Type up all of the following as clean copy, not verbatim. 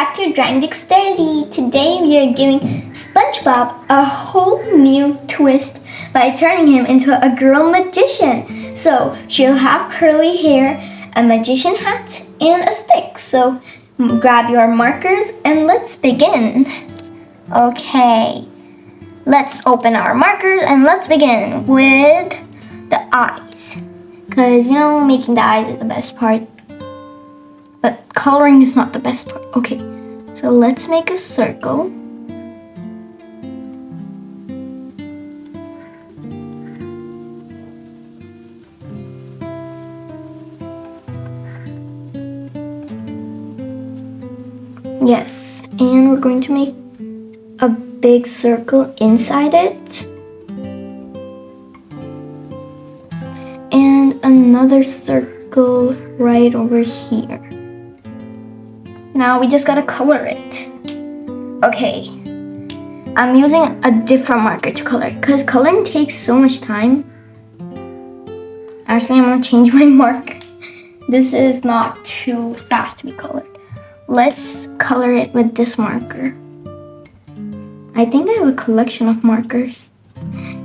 back to Drawing Dexterity. Today we are giving SpongeBob a whole new twist by turning him into a girl magician. So she'll have curly hair, a magician hat, and a stick. So grab your markers and let's begin. Okay, let's open our markers and let's begin with the eyes. Because, making the eyes is the best part. But coloring is not the best part. Okay, so let's make a circle. Yes, and we're going to make a big circle inside it. And another circle right over here. Now we just gotta color it. Okay, I'm using a different marker to color because coloring takes so much time. Actually, I'm gonna change my marker. This is not too fast to be colored. Let's color it with this marker. I think I have a collection of markers.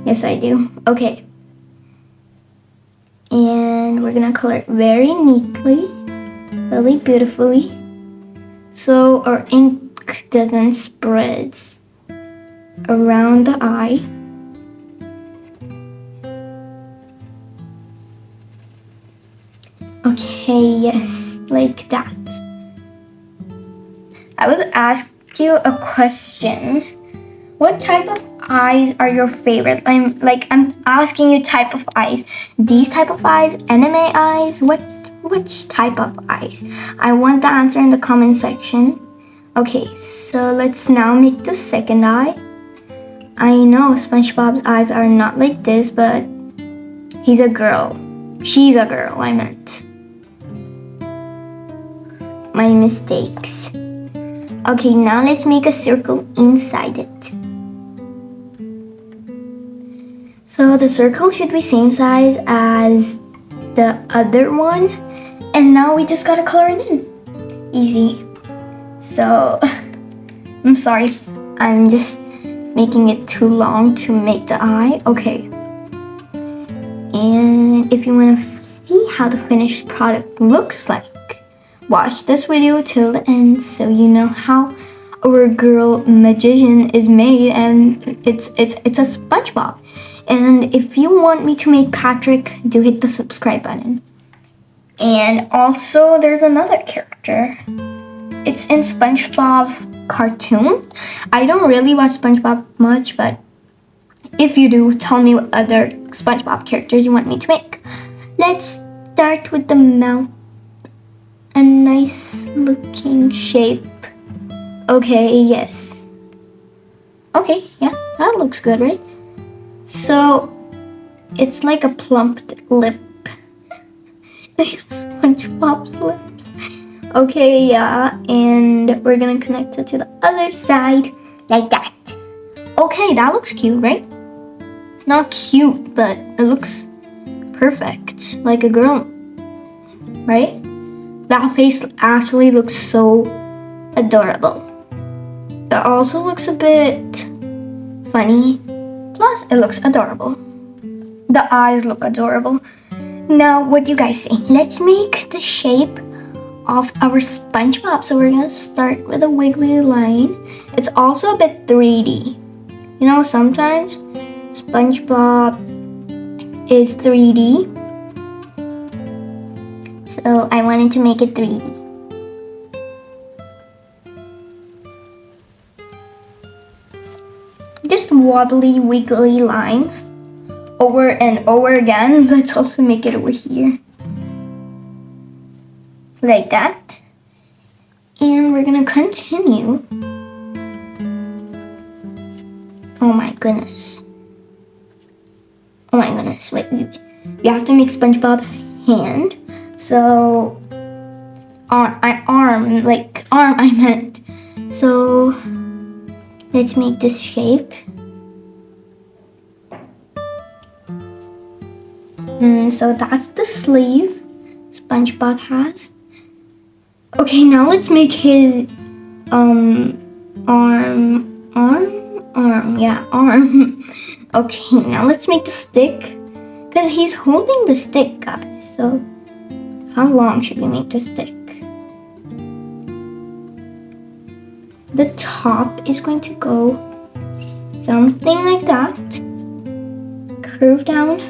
Yes, I do. Okay. And we're gonna color it very neatly, really beautifully, so our ink doesn't spread around the eye. Okay, yes, like that. I would ask you a question. What type of eyes are your favorite? I'm asking you type of eyes. These type of eyes, anime eyes, which type of eyes? I want the answer in the comment section. Okay, so let's now make the second eye. I know SpongeBob's eyes are not like this, but he's a girl. She's a girl, I meant. My mistakes. Okay, now let's make a circle inside it. So the circle should be same size as the other one. And now we just gotta color it in. Easy. So, I'm sorry if I'm just making it too long to make the eye. Okay. And if you wanna see how the finished product looks like, watch this video till the end so you know how our girl magician is made, and it's a SpongeBob. And if you want me to make Patrick, do hit the subscribe button. And also there's another character. It's in SpongeBob cartoon. I don't really watch SpongeBob much, but if you do, tell me what other SpongeBob characters you want me to make. Let's start with the mouth. A nice looking shape. Okay, yes. Okay, yeah, that looks good, right? So, it's like a plumped lip. Like SpongeBob's lips. Okay, yeah, and we're gonna connect it to the other side, like that. Okay, that looks cute, right? Not cute, but it looks perfect, like a girl, right? That face actually looks so adorable. It also looks a bit funny. Plus, it looks adorable. The eyes look adorable. Now, what do you guys say? Let's make the shape of our SpongeBob. So we're gonna start with a wiggly line. It's also a bit 3D. Sometimes SpongeBob is 3D. So I wanted to make it 3D. Just wobbly, wiggly lines over and over again. Let's also make it over here. Like that. And we're gonna continue. Oh my goodness. Wait. You have to make SpongeBob hand. So, arm I meant. So, let's make this shape. So that's the sleeve SpongeBob has. Okay, now let's make his arm, yeah, arm. Okay, now let's make the stick, because he's holding the stick, guys. So how long should we make the stick? The top is going to go something like that, curve down.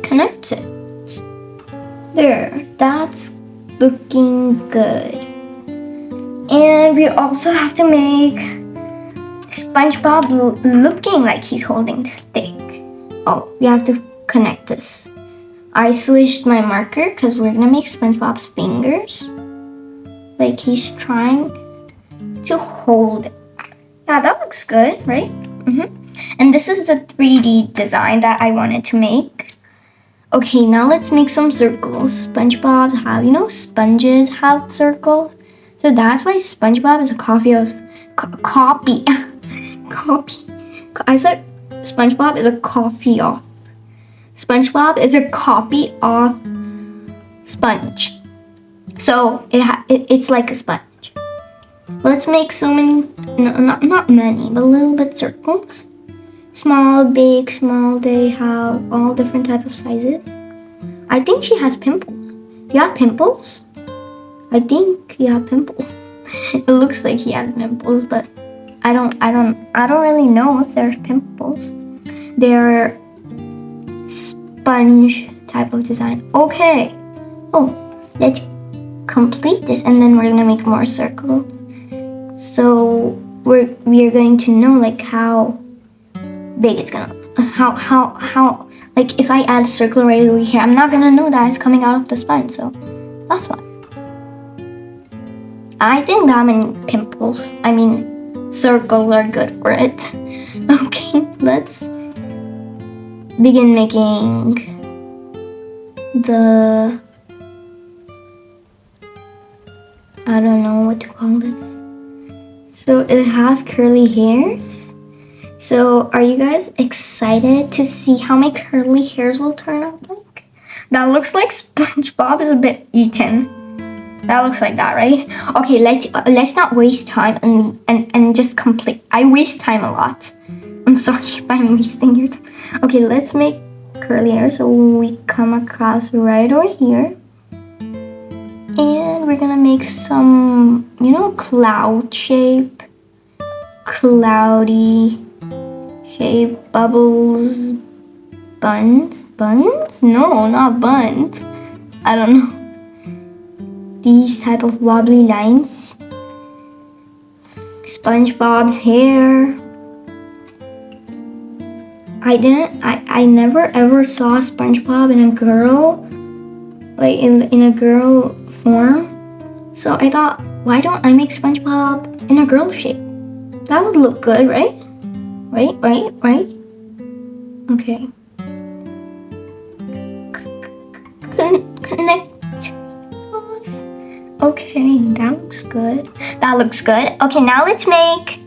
Connect it. There, that's looking good. And we also have to make SpongeBob looking like he's holding the stick. Oh, we have to connect this. I switched my marker because we're gonna make SpongeBob's fingers. Like he's trying to hold it. Yeah, that looks good, right? And this is the 3D design that I wanted to make. Okay, now let's make some circles. SpongeBob's have, sponges have circles. So that's why SpongeBob is a copy. I said SpongeBob is a copy of. SpongeBob is a copy of Sponge. So it's like a sponge. Let's make so many, not many, but a little bit circles. Small, big, small, they have all different types of sizes. I think she has pimples. Do you have pimples? I think you have pimples. It looks like he has pimples, but I don't really know if there's pimples. They're sponge type of design. Okay. Oh, let's complete this, and then we're gonna make more circles. So we are going to know like how big it's gonna, how like if I add a circle right over here, I'm not gonna know that it's coming out of the sponge, so that's fine. I think that many circles are good for it. Okay, let's begin making the, I don't know what to call this. So it has curly hairs. So are you guys excited to see how my curly hairs will turn out like? That looks like SpongeBob is a bit eaten. That looks like that, right? Okay, let's not waste time and just complete. I waste time a lot. I'm sorry if I'm wasting your time. Okay, let's make curly hair. So we come across right over here. And we're gonna make some, cloud shape. Cloudy shape, bubbles, buns? No, not buns. I don't know. These type of wobbly lines. SpongeBob's hair. I never ever saw SpongeBob in a girl, like in a girl form. So I thought, why don't I make SpongeBob in a girl shape? That would look good, right? Right? Okay. Connect. Okay, that looks good. Okay, now let's make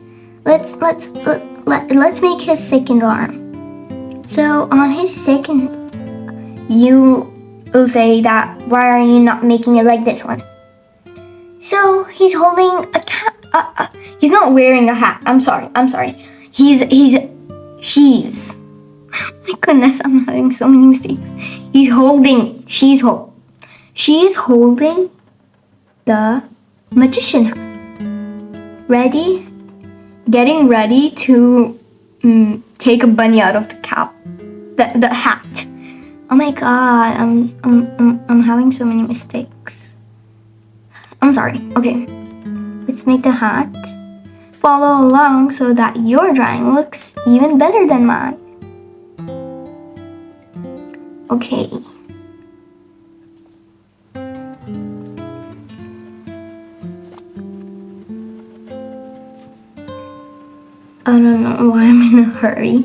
his second arm. So on his second, you will say that, why are you not making it like this one? So he's holding a cat. He's not wearing a hat. I'm sorry. She's. Oh my goodness, I'm having so many mistakes. She's holding the magician hat. Getting ready to take a bunny out of the cap, the hat. Oh my god, I'm having so many mistakes. I'm sorry. Okay, let's make the hat. Follow along so that your drawing looks even better than mine. Okay. I don't know why I'm in a hurry.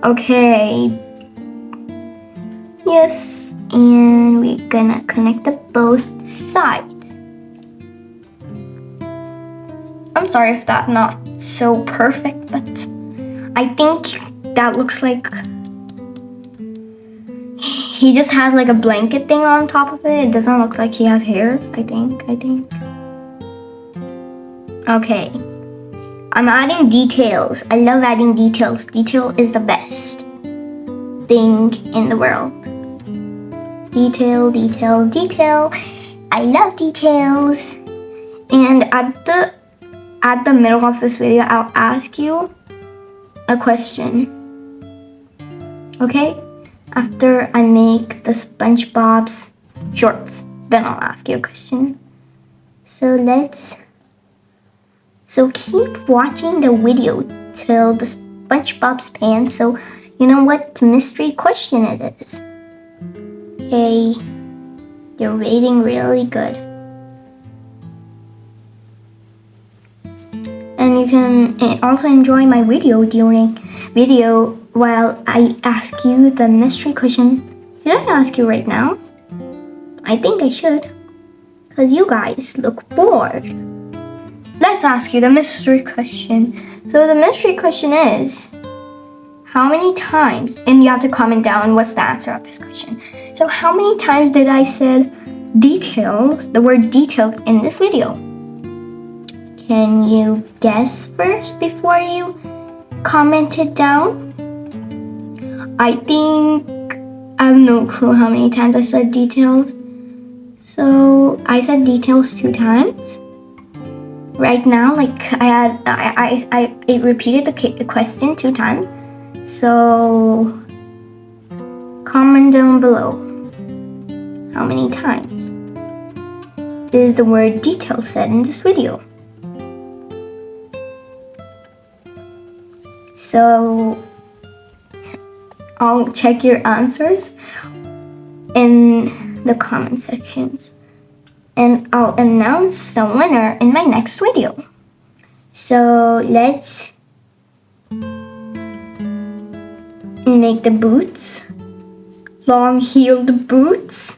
Okay. Yes, and we're gonna connect the both sides. I'm sorry if that's not so perfect, but I think that looks like he just has like a blanket thing on top of it. It doesn't look like he has hairs, I think. Okay. I'm adding details. I love adding details. Detail is the best thing in the world. Detail. I love details. And at the middle of this video, I'll ask you a question. Okay? After I make the SpongeBob's shorts, then I'll ask you a question. So keep watching the video till the SpongeBob's pants, so you know what mystery question it is. Okay, you're rating really good. And you can also enjoy my video while I ask you the mystery question. Should I ask you right now? I think I should, because you guys look bored. Let's ask you the mystery question. So the mystery question is, how many times, and you have to comment down what's the answer of this question. So how many times did I said details, the word detailed in this video? Can you guess first before you comment it down? I think I have no clue how many times I said details. So I said details 2 times. Right now, like I repeated the question 2 times. So comment down below how many times is the word detail said in this video. So I'll check your answers in the comment sections, and I'll announce the winner in my next video. So let's make the boots. Long-heeled boots.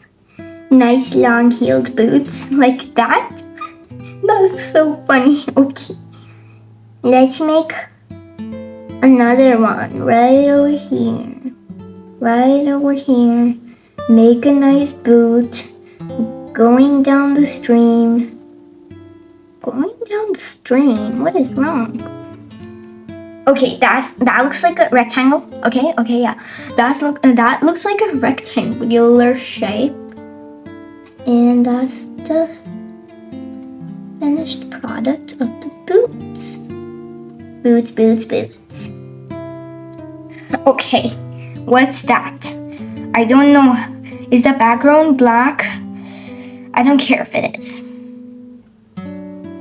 Nice long-heeled boots like that. That's so funny. Okay. Let's make another one right over here. Right over here. Make a nice boot. Going down the stream. Going down the stream? What is wrong? Okay, that looks like a rectangle. Okay, yeah. That looks like a rectangular shape. And that's the finished product of the boots. Boots. Okay, what's that? I don't know. Is the background black? I don't care if it is.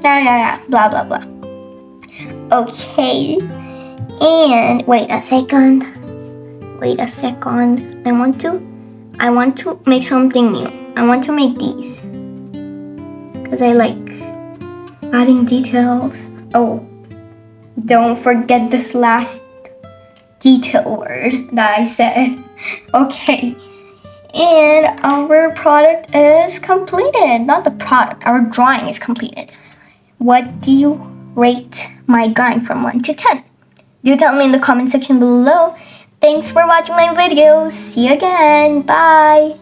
Yeah. Blah. Okay. And wait a second. I want to make something new. I want to make these, because I like adding details. Oh, don't forget this last detail word that I said. Okay. And our product is completed. Not the product, our drawing is completed. What do you rate my drawing from 1 to 10? Do tell me in the comment section below. Thanks for watching my video. See you again. Bye.